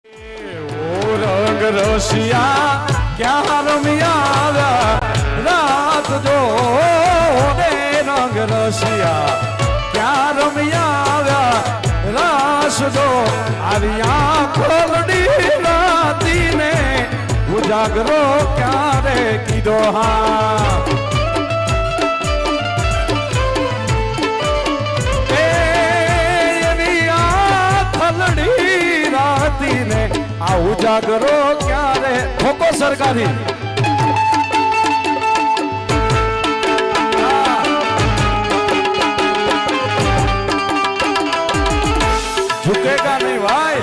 रंग रसिया क्या रमिया रात जो रे रंग रसिया क्या रमिया रास जो आरिया खोलनी राती ने उजागरो क्या रे की दोहा ने आ उजागरो क्या रे ठोको सरकारी झुकेगा नहीं भाई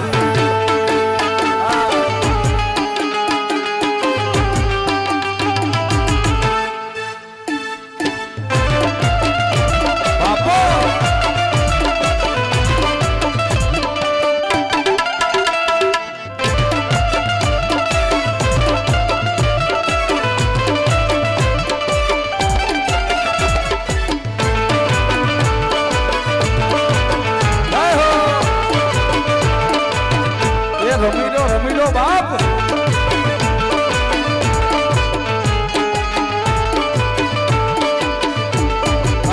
रमीलो बाप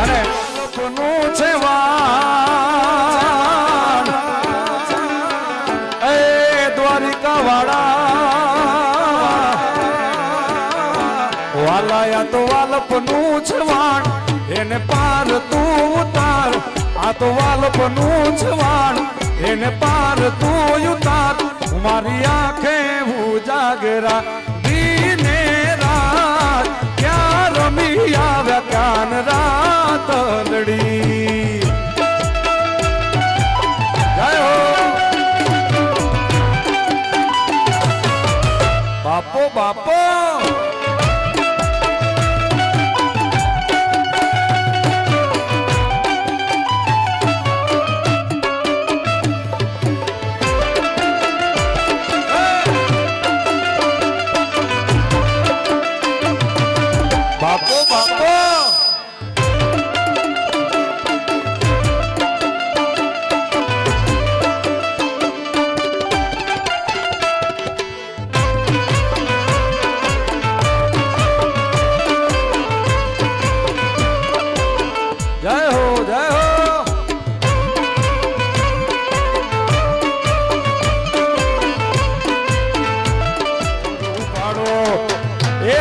अरे लोकનું છે વાણ એ દ્વારિકા વાળા વાલાયા તો વાલપનું છે વાણ એને પાર તું ઉતાર આ તો વાલપનું છે વાણ એને પાર તું ઉતાર मारी आंखें उजागरा दीने रात क्या रमिया व्याख्यान रात लड़ी जय हो बापो बापो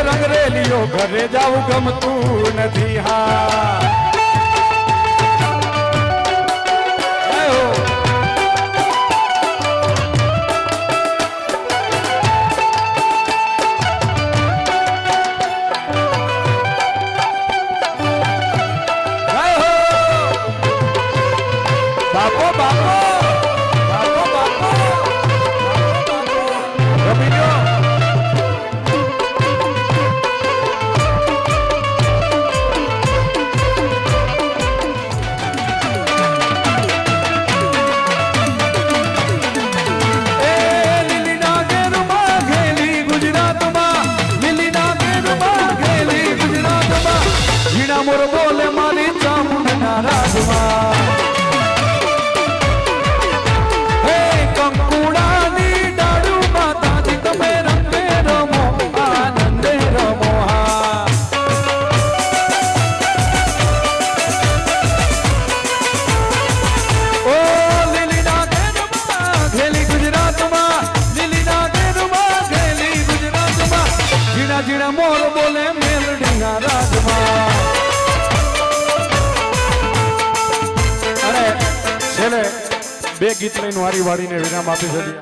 રંગરેલીઓ ઘરે જાવું ગમતું નથી હા બાપો બાપો બાપો બાપો રમીલો मोर बोले मारी चामुंडा राजमा हे कंकुड़ानी डाड़ू माता जी तमे रंगे रमो आनंदे रमो ओ લીલી નાગેરમાં ઘેલી ગુજરાતમાં લીલી નાગેરમાં ઘેલી ગુજરાતમાં જીણા જીણા મોર બોલે મેલડીના રાજમાં બે ગીત લઈને વારી વાળીને વિરામ આપી છે।